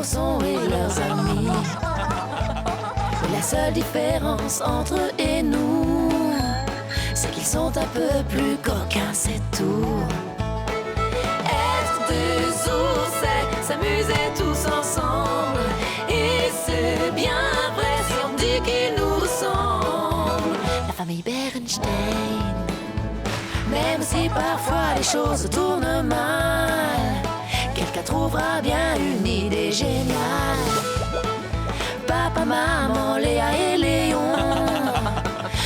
sont et leurs amis. La seule différence entre eux et nous, c'est qu'ils sont un peu plus coquins, c'est tout. Être des ours, c'est s'amuser tous ensemble. Et c'est bien vrai si on dit qu'ils nous ressemblent. La famille Berenstain. Même si parfois les choses tournent mal, quelqu'un trouvera bien une idée géniale. Papa, maman, Léa et Léon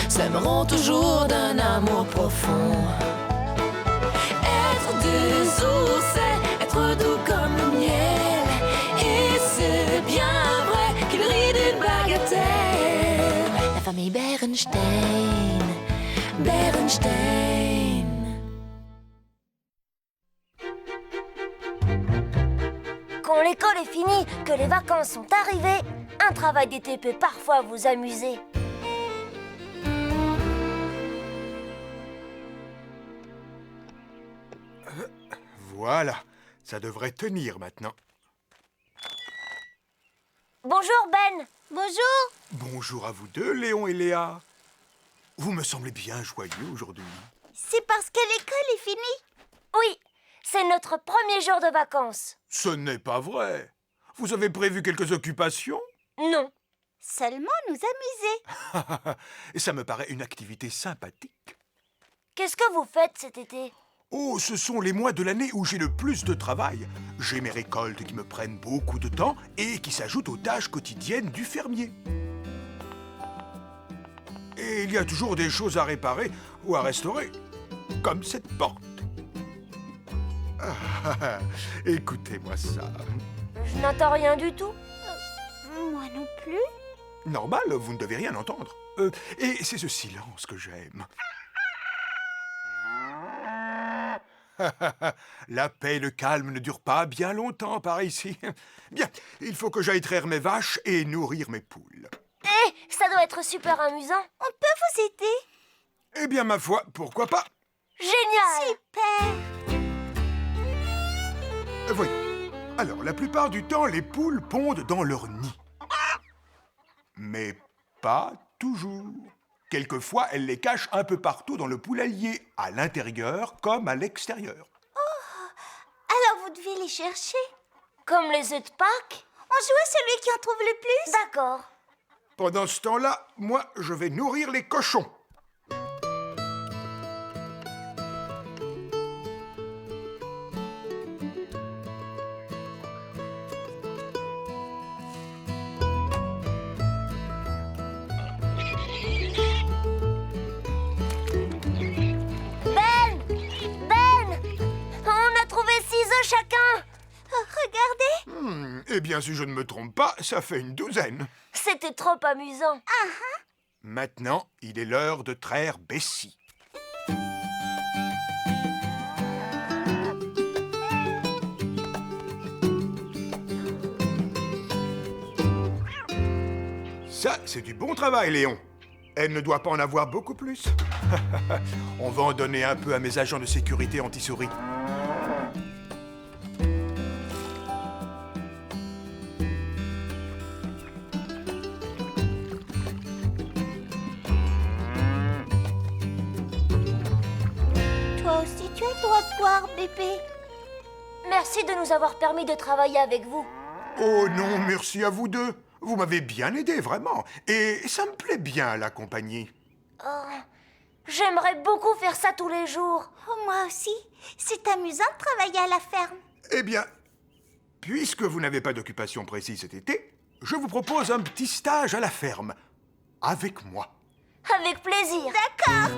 s'aimeront toujours d'un amour profond. Être des ours, c'est être doux comme le miel. Et c'est bien vrai qu'ils rient d'une bagatelle. La famille Berenstain, Berenstain. Quand l'école est finie, que les vacances sont arrivées, un travail d'été peut parfois vous amuser. Voilà, ça devrait tenir maintenant. Bonjour Ben. Bonjour. Bonjour à vous deux, Léon et Léa. Vous me semblez bien joyeux aujourd'hui. C'est parce que l'école est finie. Oui, c'est notre premier jour de vacances. Ce n'est pas vrai. Vous avez prévu quelques occupations? Non. Seulement nous amuser. Ça me paraît une activité sympathique. Qu'est-ce que vous faites cet été? Oh, ce sont les mois de l'année où j'ai le plus de travail. J'ai mes récoltes qui me prennent beaucoup de temps et qui s'ajoutent aux tâches quotidiennes du fermier. Et il y a toujours des choses à réparer ou à restaurer, comme cette porte. Ah, écoutez-moi ça. Je n'entends rien du tout. Moi non plus. Normal, vous ne devez rien entendre. Et c'est ce silence que j'aime. La paix et le calme ne durent pas bien longtemps par ici. Bien, il faut que j'aille traire mes vaches et nourrir mes poules. Ça doit être super amusant. On peut vous aider. Eh bien, ma foi, pourquoi pas? Génial. Super. Voyons. Alors, la plupart du temps, les poules pondent dans leur nid. Mais pas toujours. Quelquefois, elles les cachent un peu partout dans le poulailler, à l'intérieur comme à l'extérieur. Alors vous devez les chercher. Comme les œufs de Pâques? On joue à celui qui en trouve le plus. D'accord. Pendant ce temps-là, moi, je vais nourrir les cochons. Chacun. Regardez. Eh bien, si je ne me trompe pas, ça fait une douzaine. C'était trop amusant. Maintenant, il est l'heure de traire Bessie. Ça, c'est du bon travail, Léon. Elle ne doit pas en avoir beaucoup plus. On va en donner un peu à mes agents de sécurité anti-souris. Toi aussi, tu as le droit de boire, bébé. Merci de nous avoir permis de travailler avec vous. Oh non, merci à vous deux. Vous m'avez bien aidé, vraiment. Et ça me plaît bien, la compagnie. Oh, j'aimerais beaucoup faire ça tous les jours. Oh, moi aussi. C'est amusant de travailler à la ferme. Eh bien, puisque vous n'avez pas d'occupation précise cet été, je vous propose un petit stage à la ferme. Avec moi. Avec plaisir. D'accord.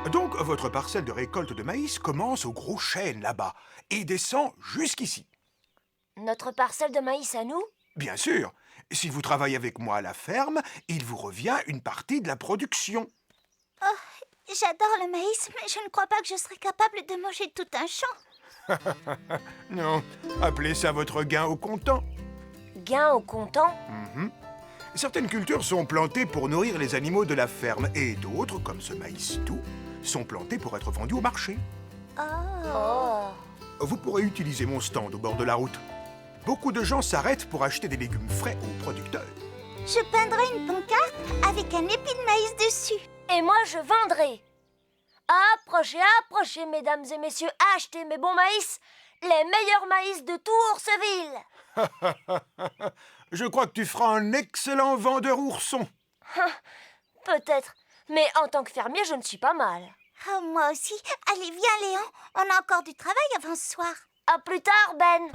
Donc, votre parcelle de récolte de maïs commence au gros chêne là-bas et descend jusqu'ici. Notre parcelle de maïs à nous? Bien sûr. Si vous travaillez avec moi à la ferme, il vous revient une partie de la production. Oh, j'adore le maïs, mais je ne crois pas que je serais capable de manger tout un champ. Non, appelez ça votre gain au comptant. Gain au comptant? Certaines cultures sont plantées pour nourrir les animaux de la ferme et d'autres, comme ce maïs doux, sont plantées pour être vendues au marché. Oh. Oh. Vous pourrez utiliser mon stand au bord de la route. beaucoup de gens s'arrêtent pour acheter des légumes frais aux producteurs. Je peindrai une pancarte avec un épi de maïs dessus. Et moi, je vendrai. Approchez, approchez, mesdames et messieurs, achetez mes bons maïs, les meilleurs maïs de tout Ourseville. Je crois que tu feras un excellent vendeur ourson. Peut-être, mais en tant que fermier, je ne suis pas mal. Oh, moi aussi. Allez, viens, Léon. On a encore du travail avant ce soir. À plus tard, Ben.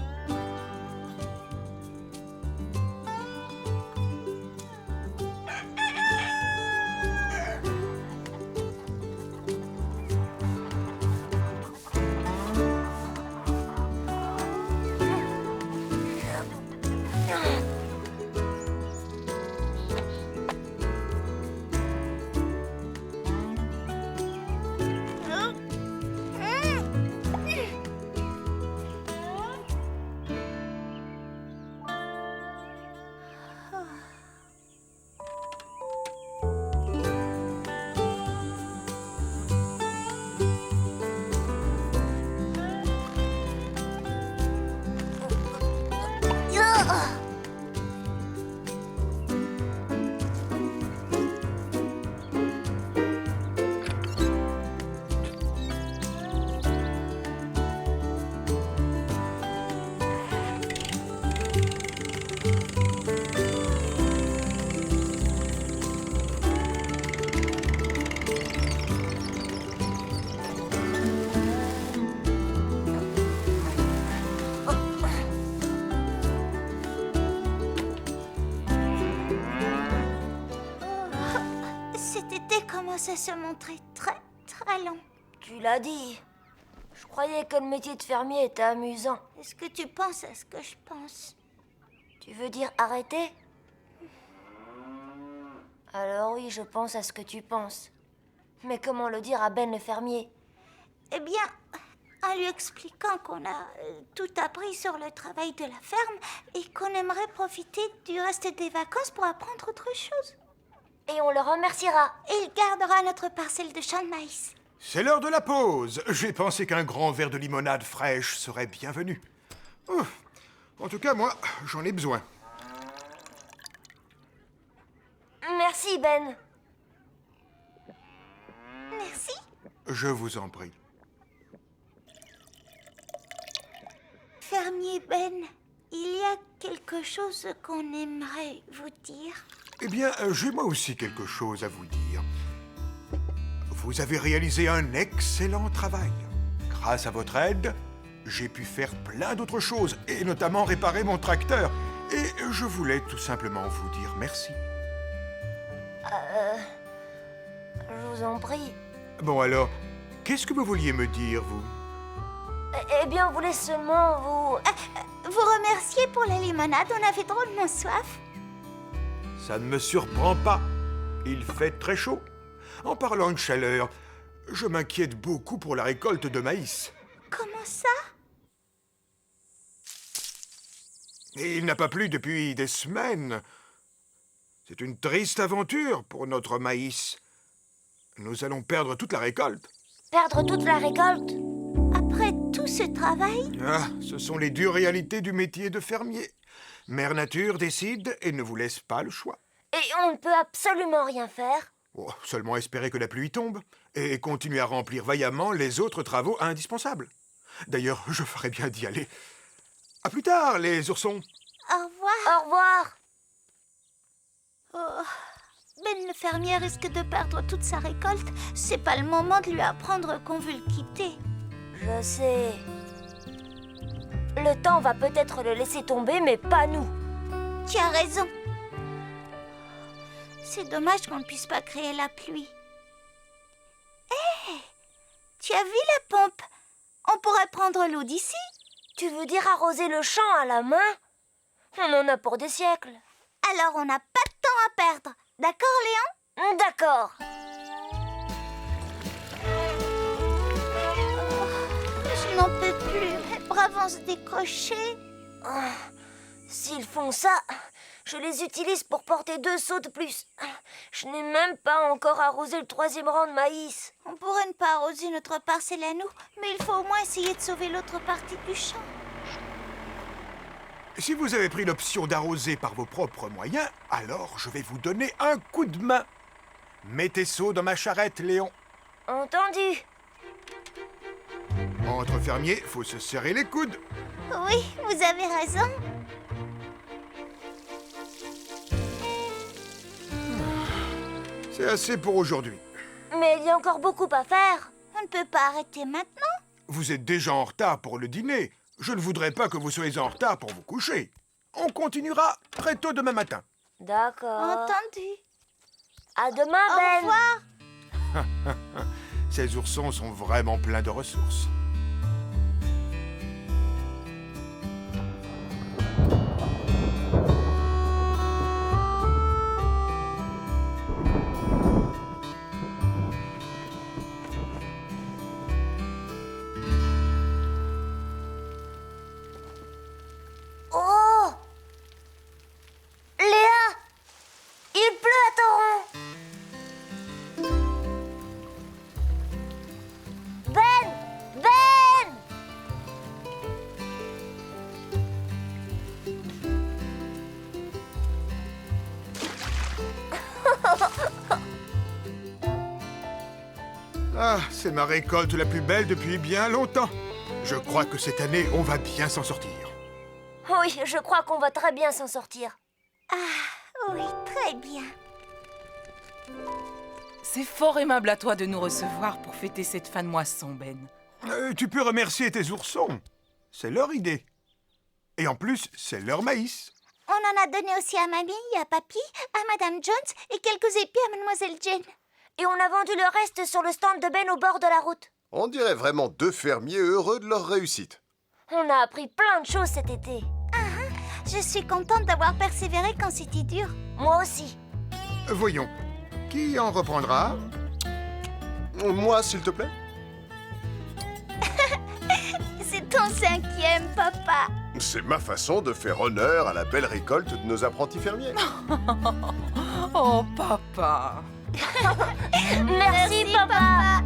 Cet été commence à se montrer très, très long. Tu l'as dit. Je croyais que le métier de fermier était amusant. Est-ce que tu penses à ce que je pense? Tu veux dire arrêter? Alors oui, je pense à ce que tu penses. Mais comment le dire à Ben le fermier? Eh bien, en lui expliquant qu'on a tout appris sur le travail de la ferme et qu'on aimerait profiter du reste des vacances pour apprendre autre chose. Et on le remerciera. Et il gardera notre parcelle de champ de maïs. C'est l'heure de la pause. J'ai pensé qu'un grand verre de limonade fraîche serait bienvenu. En tout cas, moi, j'en ai besoin. Merci, Ben. Merci. Je vous en prie. Fermier Ben, il y a quelque chose qu'on aimerait vous dire. Eh bien, j'ai moi aussi quelque chose à vous dire. Vous avez réalisé un excellent travail. Grâce à votre aide, j'ai pu faire plein d'autres choses, et notamment réparer mon tracteur. Et je voulais tout simplement vous dire merci. Je vous en prie. Bon alors, qu'est-ce que vous vouliez me dire, vous? Eh bien, on voulait seulement vous... Vous remercier pour la limonade, on avait drôlement soif. Ça ne me surprend pas. Il fait très chaud. En parlant de chaleur, je m'inquiète beaucoup pour la récolte de maïs. Comment ça? Et il n'a pas plu depuis des semaines. C'est une triste aventure pour notre maïs. Nous allons perdre toute la récolte. Perdre toute la récolte? Après tout ce travail? Ah, ce sont les dures réalités du métier de fermier. Mère Nature décide et ne vous laisse pas le choix. Et on ne peut absolument rien faire? Oh, seulement espérer que la pluie tombe et continuer à remplir vaillamment les autres travaux indispensables. D'ailleurs, je ferais bien d'y aller. À plus tard, les oursons. Au revoir. Au revoir. Oh, Ben le fermier risque de perdre toute sa récolte. C'est pas le moment de lui apprendre qu'on veut le quitter. Je sais. Le temps va peut-être le laisser tomber, mais pas nous. Tu as raison. C'est dommage qu'on ne puisse pas créer la pluie. Hé! Tu as vu la pompe? On pourrait prendre l'eau d'ici. Tu veux dire arroser le champ à la main? On en a pour des siècles. Alors on n'a pas de temps à perdre. D'accord, Léon? D'accord. Je n'en peux plus. Mes bras vont se décrocher. S'ils font ça, je les utilise pour porter 2 seaux de plus. Je n'ai même pas encore arrosé le 3e rang de maïs. On pourrait ne pas arroser notre parcelle à nous, mais il faut au moins essayer de sauver l'autre partie du champ. Si vous avez pris l'option d'arroser par vos propres moyens, alors je vais vous donner un coup de main. Mettez seau dans ma charrette, Léon. Entendu. Entre fermiers, faut se serrer les coudes. Oui, vous avez raison. C'est assez pour aujourd'hui. Mais il y a encore beaucoup à faire. On ne peut pas arrêter maintenant. Vous êtes déjà en retard pour le dîner. Je ne voudrais pas que vous soyez en retard pour vous coucher. On continuera très tôt demain matin. D'accord. Entendu. À demain, Au Ben. revoir. Ces oursons sont vraiment pleins de ressources. Oh! Léa! Il pleut à torrent! Ben! Ben! Ah, c'est ma récolte la plus belle depuis bien longtemps. Je crois que cette année, on va bien s'en sortir. Oui, je crois qu'on va très bien s'en sortir. Oui, très bien. C'est fort aimable à toi de nous recevoir pour fêter cette fin de moisson, Ben. Tu peux remercier tes oursons. C'est leur idée. Et en plus, c'est leur maïs. On en a donné aussi à Mamie, à Papy, à Madame Jones et quelques épis à Mademoiselle Jane. Et on a vendu le reste sur le stand de Ben au bord de la route. On dirait vraiment deux fermiers heureux de leur réussite. On a appris plein de choses cet été. Je suis contente d'avoir persévéré quand c'était dur. Moi aussi. Voyons, qui en reprendra? Moi, s'il te plaît. C'est ton 5e, papa. C'est ma façon de faire honneur à la belle récolte de nos apprentis fermiers. Oh, papa. Merci, papa.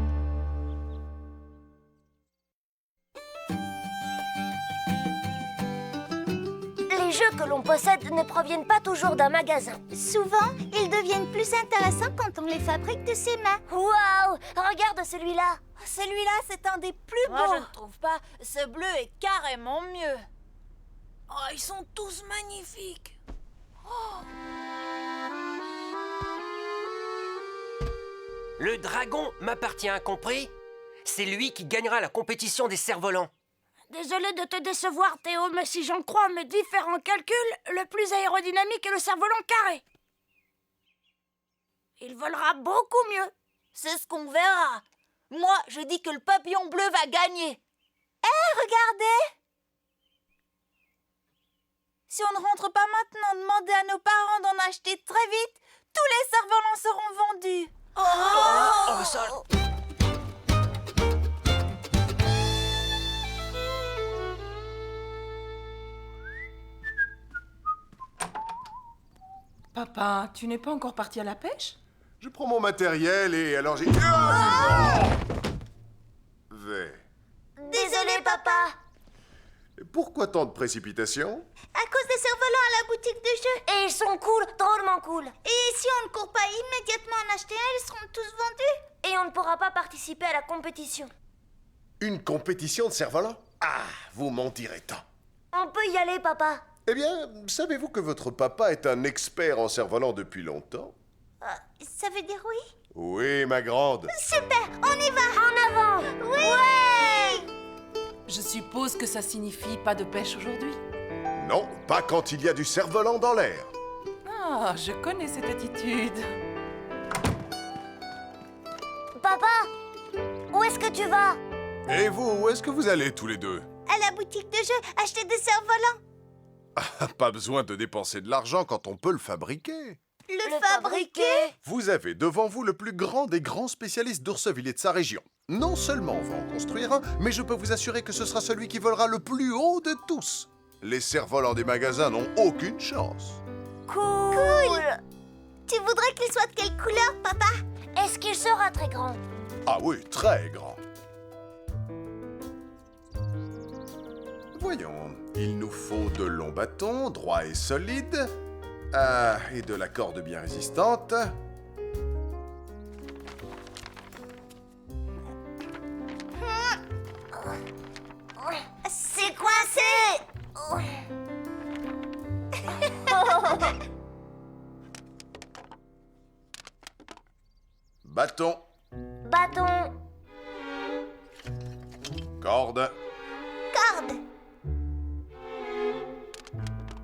Les jeux que l'on possède ne proviennent pas toujours d'un magasin. Souvent, ils deviennent plus intéressants quand on les fabrique de ses mains. Waouh! Regarde celui-là. Celui-là, c'est un des plus beaux. Moi, je ne trouve pas. Ce bleu est carrément mieux. Oh, ils sont tous magnifiques. Le dragon m'appartient, compris? C'est lui qui gagnera la compétition des cerfs-volants. Désolé de te décevoir, Théo, mais si j'en crois mes différents calculs, le plus aérodynamique est le cerf-volant carré. Il volera beaucoup mieux. C'est ce qu'on verra. Moi, je dis que le papillon bleu va gagner. Regardez! Si on ne rentre pas maintenant, demandez à nos parents d'en acheter très vite. Tous les cerfs-volants seront vendus. Oh, ça... Papa, tu n'es pas encore parti à la pêche? Je prends mon matériel et alors j'ai... Désolé, papa. Pourquoi tant de précipitation? À cause des cerfs-volants à la boutique de jeux. Et ils sont cool, drôlement cool. Et si on ne court pas immédiatement en acheter un, ils seront tous vendus. Et on ne pourra pas participer à la compétition. Une compétition de cerfs-volants? Ah, vous m'en direz tant. On peut y aller, papa. Eh bien, savez-vous que votre papa est un expert en cerfs-volants depuis longtemps? Ça veut dire oui? Oui, ma grande. Super, on y va. En avant. Oui. Ouais. Je suppose que ça signifie pas de pêche aujourd'hui? Non, pas quand il y a du cerf-volant dans l'air. Ah, je connais cette attitude. Papa, où est-ce que tu vas? Et vous, où est-ce que vous allez tous les deux? À la boutique de jeux, acheter des cerfs-volants. Pas besoin de dépenser de l'argent quand on peut le fabriquer. Le fabriquer? Vous avez devant vous le plus grand des grands spécialistes d'Ourseville et de sa région. Non seulement on va en construire un, mais je peux vous assurer que ce sera celui qui volera le plus haut de tous. Les cerfs-volants des magasins n'ont aucune chance. Cool. Tu voudrais qu'il soit de quelle couleur, papa? Est-ce qu'il sera très grand? Ah oui, très grand. Voyons, il nous faut de longs bâtons, droits et solides, et de la corde bien résistante. C'est coincé. Bâton, Bâton, corde, Corde.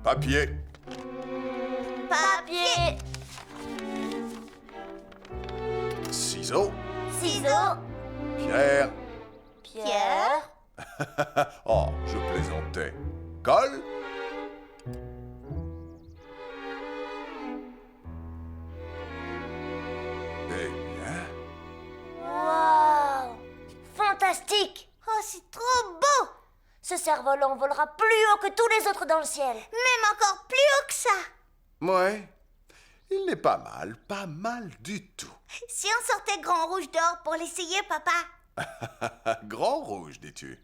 papier, papier, ciseaux, ciseaux, pierre. pierre, Oh, je plaisantais. Colle, eh bien, Waouh! Fantastique! Oh, c'est trop beau. Ce cerf-volant volera plus haut que tous les autres dans le ciel. Même encore plus haut que ça. ouais, il est pas mal du tout. Si on sortait Grand Rouge dehors pour l'essayer, papa. Grand rouge, dis-tu?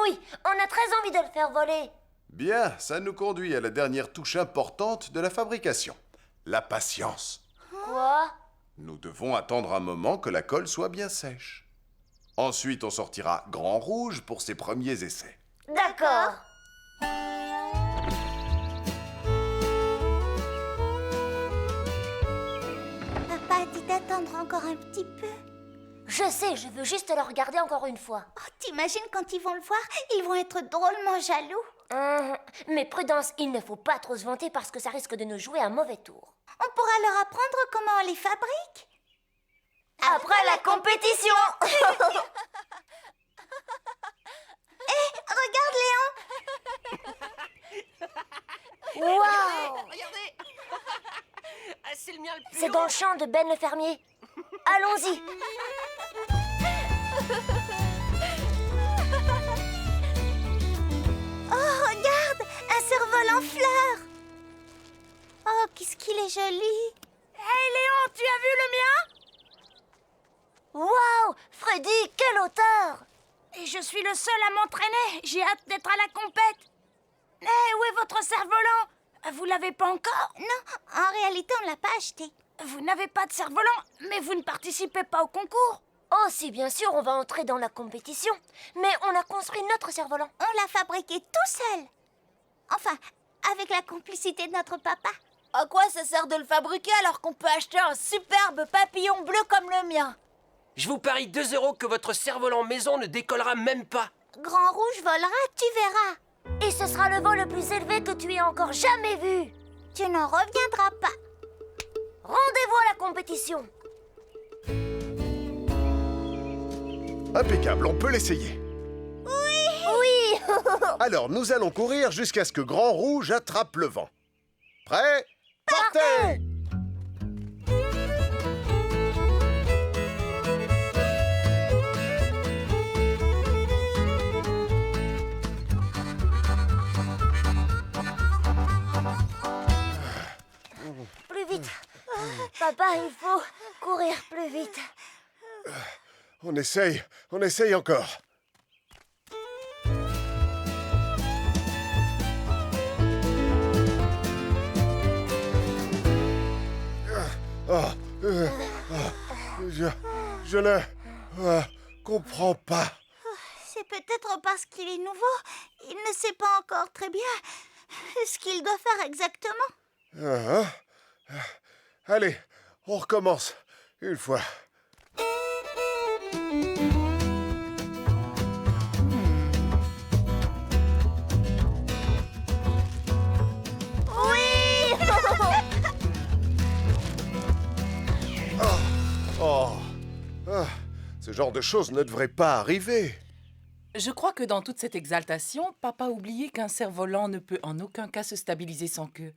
Oui, on a très envie de le faire voler. Bien, ça nous conduit à la dernière touche importante de la fabrication, la patience. Quoi? Nous devons attendre un moment que la colle soit bien sèche. Ensuite, on sortira Grand Rouge pour ses premiers essais. D'accord. Papa a dit d'attendre encore un petit peu. Je sais, je veux juste le regarder encore une fois. Oh, t'imagines quand ils vont le voir, ils vont être drôlement jaloux. Mais prudence, il ne faut pas trop se vanter parce que ça risque de nous jouer un mauvais tour. On pourra leur apprendre comment on les fabrique. Après la compétition. Regarde, Léon. Waouh! Regardez. Ah, c'est le mien le plus C'est haut. dans le champ de Ben le fermier. Allons-y. Oh, regarde, un cerf-volant fleur. Oh, qu'est-ce qu'il est joli. Hey Léon, tu as vu le mien? Waouh! Freddy, quelle hauteur! Et je suis le seul à m'entraîner. J'ai hâte d'être à la compète. Eh, où est votre cerf-volant? Vous l'avez pas encore? Non, en réalité, on l'a pas acheté. Vous n'avez pas de cerf-volant, mais vous ne participez pas au concours. Oh, si, bien sûr, on va entrer dans la compétition. Mais on a construit notre cerf-volant. On l'a fabriqué tout seul. Enfin, avec la complicité de notre papa. À quoi ça sert de le fabriquer alors qu'on peut acheter un superbe papillon bleu comme le mien? Je vous parie 2 € que votre cerf-volant maison ne décollera même pas. Grand Rouge volera, tu verras. Et ce sera le vol le plus élevé que tu aies encore jamais vu. Tu n'en reviendras pas. Rendez-vous à la compétition. Impeccable, on peut l'essayer. Oui. Alors, nous allons courir jusqu'à ce que Grand Rouge attrape le vent. Prêt? Partez! Plus vite. Papa, il faut courir plus vite. On essaye encore. Je ne comprends pas. C'est peut-être parce qu'il est nouveau. Il ne sait pas encore très bien ce qu'il doit faire exactement. Allez, on recommence. Une fois. Oui. Ce genre de choses ne devrait pas arriver. Je crois que dans toute cette exaltation, papa a oublié qu'un cerf-volant ne peut en aucun cas se stabiliser sans queue.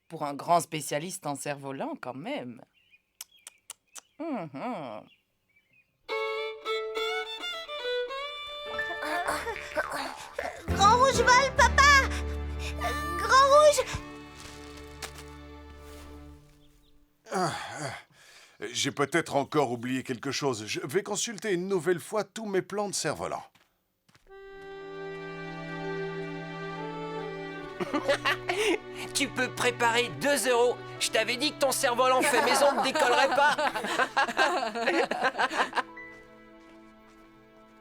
Pour un grand spécialiste en cerf-volant, quand même. Grand Rouge vole, papa. Grand Rouge. J'ai peut-être encore oublié quelque chose. Je vais consulter une nouvelle fois tous mes plans de cerf-volant. Tu peux préparer 2 €. Je t'avais dit que ton cerf-volant fait maison ne décollerait pas.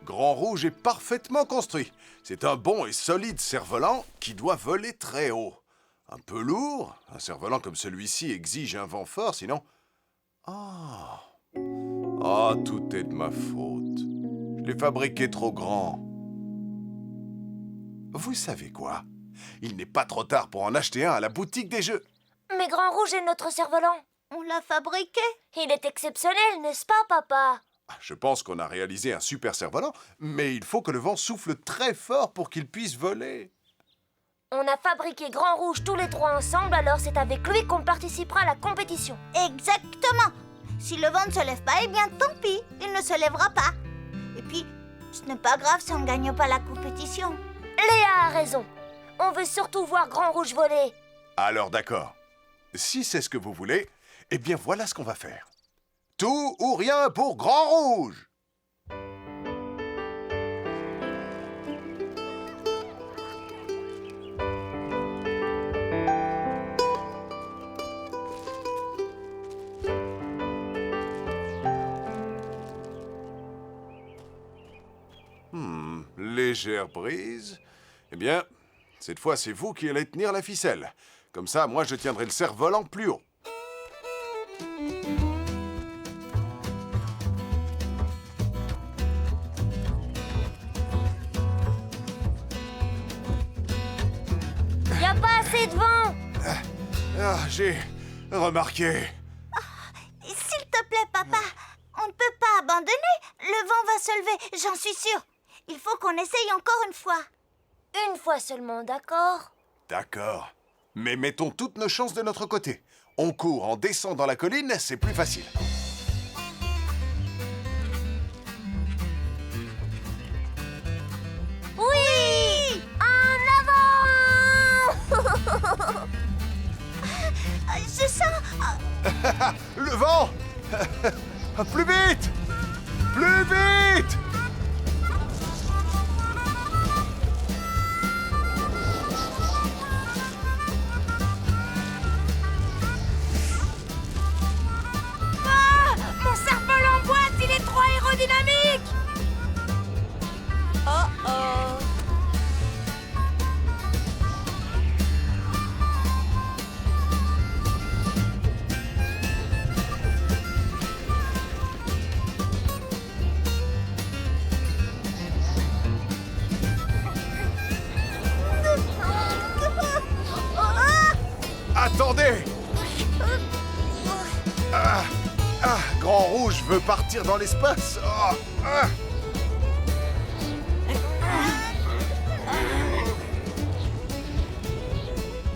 Grand Rouge est parfaitement construit. C'est un bon et solide cerf-volant qui doit voler très haut. Un peu lourd, un cerf-volant comme celui-ci exige un vent fort, sinon... Ah, tout est de ma faute. Je l'ai fabriqué trop grand. Vous savez quoi? Il n'est pas trop tard pour en acheter un à la boutique des jeux. Mais Grand Rouge est notre cerf-volant. On l'a fabriqué. Il est exceptionnel, n'est-ce pas, papa? Je pense qu'on a réalisé un super cerf-volant, mais il faut que le vent souffle très fort pour qu'il puisse voler. On a fabriqué Grand Rouge tous les 3 ensemble, alors c'est avec lui qu'on participera à la compétition. Exactement. Si le vent ne se lève pas, eh bien tant pis, il ne se lèvera pas. Et puis, ce n'est pas grave si on ne gagne pas la compétition. Léa a raison. On veut surtout voir Grand Rouge voler. Alors d'accord. Si c'est ce que vous voulez, eh bien voilà ce qu'on va faire. Tout ou rien pour Grand Rouge! Légère brise. Eh bien, cette fois, c'est vous qui allez tenir la ficelle. Comme ça, moi, je tiendrai le cerf-volant plus haut. Y a pas assez de vent. J'ai remarqué. S'il te plaît, papa, on ne peut pas abandonner. Le vent va se lever, j'en suis sûre. Il faut qu'on essaye encore une fois. Une fois seulement, d'accord? D'accord. Mais mettons toutes nos chances de notre côté. On court, on descend dans la colline, c'est plus facile. Oui! En avant! Je sens... Le vent! Plus vite! Plus vite! Mon cerf-volant en boîte, il est trop aérodynamique! Oh oh! Attendez! Grand Rouge veut partir dans l'espace.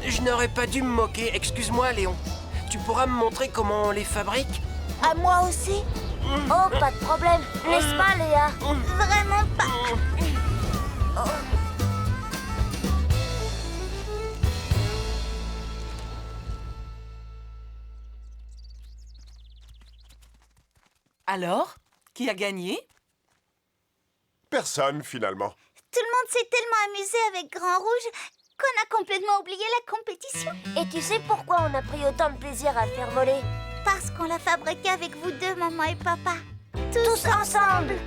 Je n'aurais pas dû me moquer. Excuse-moi, Léon. Tu pourras me montrer comment on les fabrique? À moi aussi? Oh, pas de problème. N'est-ce pas, Léa? Vraiment pas. Alors, qui a gagné? Personne, finalement. Tout le monde s'est tellement amusé avec Grand Rouge qu'on a complètement oublié la compétition. Et tu sais pourquoi on a pris autant de plaisir à le faire voler? Parce qu'on l'a fabriqué avec vous deux, maman et papa. Tous ensemble!